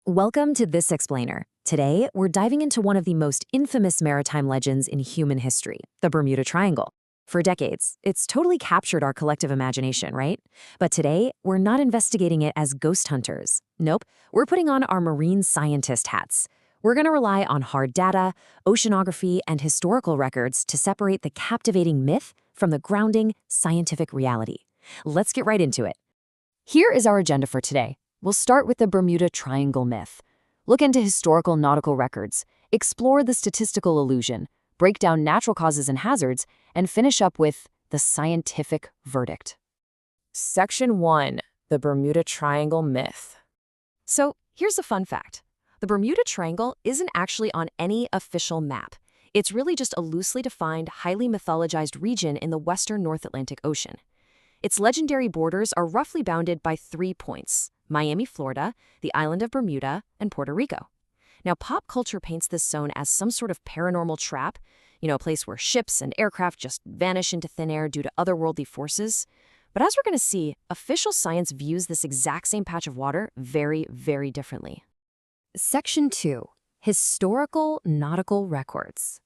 Welcome to This Explainer. Today, we're diving into one of the most infamous maritime legends in human history, the Bermuda Triangle. For decades, it's totally captured our collective imagination, right? But today, we're not investigating it as ghost hunters. Nope, we're putting on our marine scientist hats. We're going to rely on hard data, oceanography, and historical records to separate the captivating myth from the grounding scientific reality. Let's get right into it. Here is our agenda for today. We'll start with the Bermuda Triangle myth. Look into historical nautical records, explore the statistical illusion, break down natural causes and hazards, and finish up with the scientific verdict. Section 1. The Bermuda Triangle Myth. So, here's a fun fact. The Bermuda Triangle isn't actually on any official map. It's really just a loosely defined, highly mythologized region in the western North Atlantic Ocean. Its legendary borders are roughly bounded by 3 points: Miami, Florida, the island of Bermuda, and Puerto Rico. Now, pop culture paints this zone as some sort of paranormal trap, a place where ships and aircraft just vanish into thin air due to otherworldly forces. But as we're going to see, official science views this exact same patch of water very, very differently. Section 2. Historical nautical records.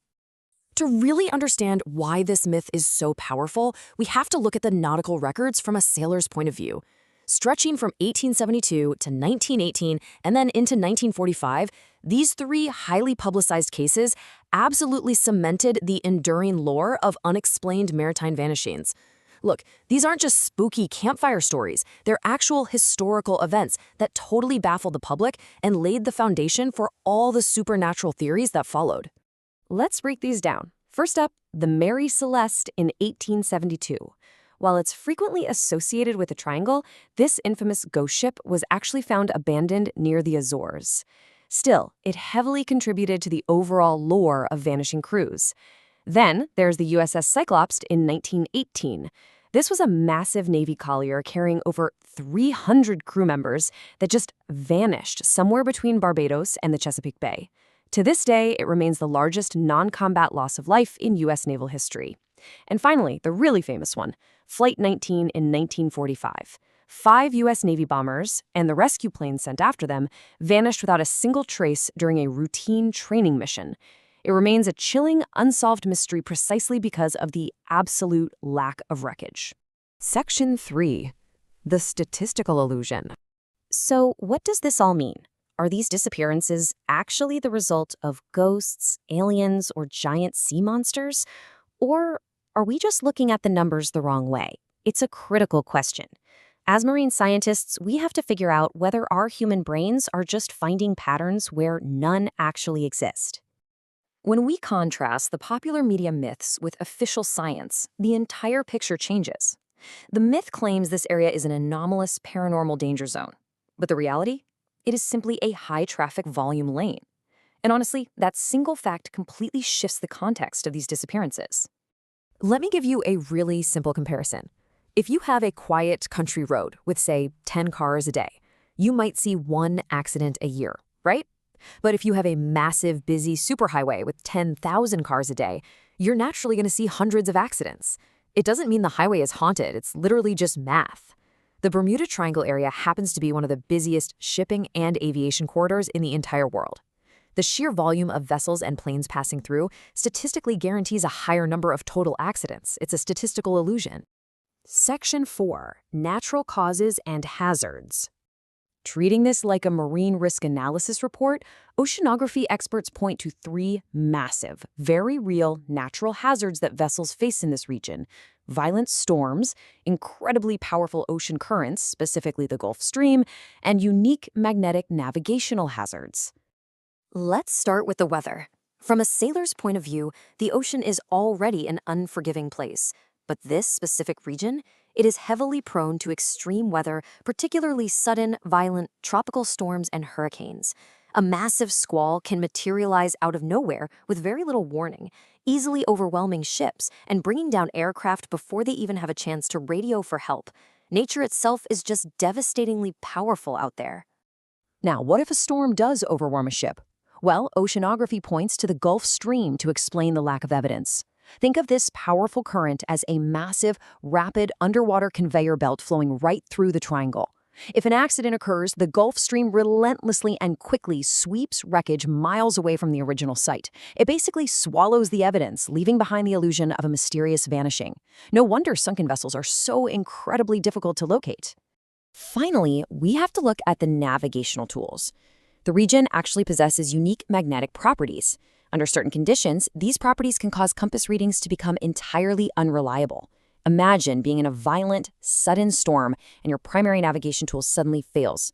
To really understand why this myth is so powerful, we have to look at the nautical records from a sailor's point of view. Stretching from 1872 to 1918 and then into 1945, these 3 highly publicized cases absolutely cemented the enduring lore of unexplained maritime vanishings. Look, these aren't just spooky campfire stories. They're actual historical events that totally baffled the public and laid the foundation for all the supernatural theories that followed. Let's break these down. First up, the Mary Celeste in 1872. While it's frequently associated with the triangle, this infamous ghost ship was actually found abandoned near the Azores. Still, it heavily contributed to the overall lore of vanishing crews. Then, there's the USS Cyclops in 1918. This was a massive Navy collier carrying over 300 crew members that just vanished somewhere between Barbados and the Chesapeake Bay. To this day, it remains the largest non-combat loss of life in U.S. naval history. And finally, the really famous one, Flight 19 in 1945. 5 U.S. Navy bombers and the rescue planes sent after them vanished without a single trace during a routine training mission. It remains a chilling, unsolved mystery precisely because of the absolute lack of wreckage. Section 3. The statistical illusion. So, what does this all mean? Are these disappearances actually the result of ghosts, aliens, or giant sea monsters? Or are we just looking at the numbers the wrong way? It's a critical question. As marine scientists, we have to figure out whether our human brains are just finding patterns where none actually exist. When we contrast the popular media myths with official science, the entire picture changes. The myth claims this area is an anomalous paranormal danger zone. But the reality? It is simply a high-traffic volume lane. And honestly, that single fact completely shifts the context of these disappearances. Let me give you a really simple comparison. If you have a quiet country road with, say, 10 cars a day, you might see 1 accident a year, right? But if you have a massive, busy superhighway with 10,000 cars a day, you're naturally going to see hundreds of accidents. It doesn't mean the highway is haunted, it's literally just math. The Bermuda Triangle area happens to be one of the busiest shipping and aviation corridors in the entire world. The sheer volume of vessels and planes passing through statistically guarantees a higher number of total accidents. It's a statistical illusion. Section 4. Natural causes and hazards. Treating this like a marine risk analysis report, oceanography experts point to 3 massive, very real natural hazards that vessels face in this region: violent storms, incredibly powerful ocean currents, specifically the Gulf Stream, and unique magnetic navigational hazards. Let's start with the weather. From a sailor's point of view, the ocean is already an unforgiving place. But this specific region, it is heavily prone to extreme weather, particularly sudden, violent tropical storms and hurricanes. A massive squall can materialize out of nowhere with very little warning, easily overwhelming ships and bringing down aircraft before they even have a chance to radio for help. Nature itself is just devastatingly powerful out there. Now, what if a storm does overwhelm a ship? Well, oceanography points to the Gulf Stream to explain the lack of evidence. Think of this powerful current as a massive, rapid underwater conveyor belt flowing right through the triangle. If an accident occurs, the Gulf Stream relentlessly and quickly sweeps wreckage miles away from the original site. It basically swallows the evidence, leaving behind the illusion of a mysterious vanishing. No wonder sunken vessels are so incredibly difficult to locate. Finally, we have to look at the navigational tools. The region actually possesses unique magnetic properties. Under certain conditions, these properties can cause compass readings to become entirely unreliable. Imagine being in a violent, sudden storm and your primary navigation tool suddenly fails.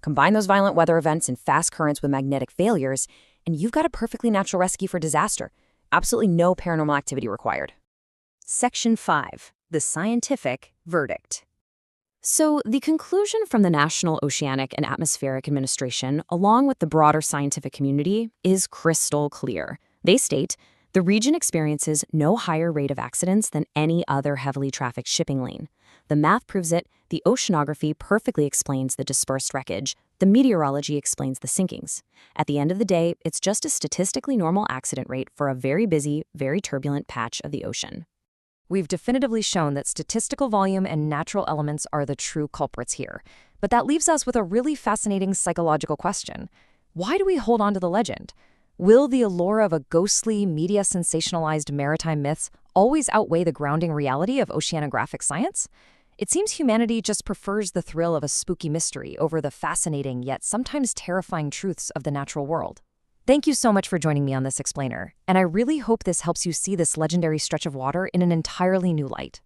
Combine those violent weather events and fast currents with magnetic failures, and you've got a perfectly natural recipe for disaster. Absolutely no paranormal activity required. Section 5. The Scientific Verdict. So, the conclusion from the National Oceanic and Atmospheric Administration, along with the broader scientific community, is crystal clear. They state, the region experiences no higher rate of accidents than any other heavily trafficked shipping lane. The math proves it, the oceanography perfectly explains the dispersed wreckage, the meteorology explains the sinkings. At the end of the day, it's just a statistically normal accident rate for a very busy, very turbulent patch of the ocean. We've definitively shown that statistical volume and natural elements are the true culprits here. But that leaves us with a really fascinating psychological question. Why do we hold on to the legend? Will the allure of a ghostly, media-sensationalized maritime myths always outweigh the grounding reality of oceanographic science? It seems humanity just prefers the thrill of a spooky mystery over the fascinating yet sometimes terrifying truths of the natural world. Thank you so much for joining me on this explainer, and I really hope this helps you see this legendary stretch of water in an entirely new light.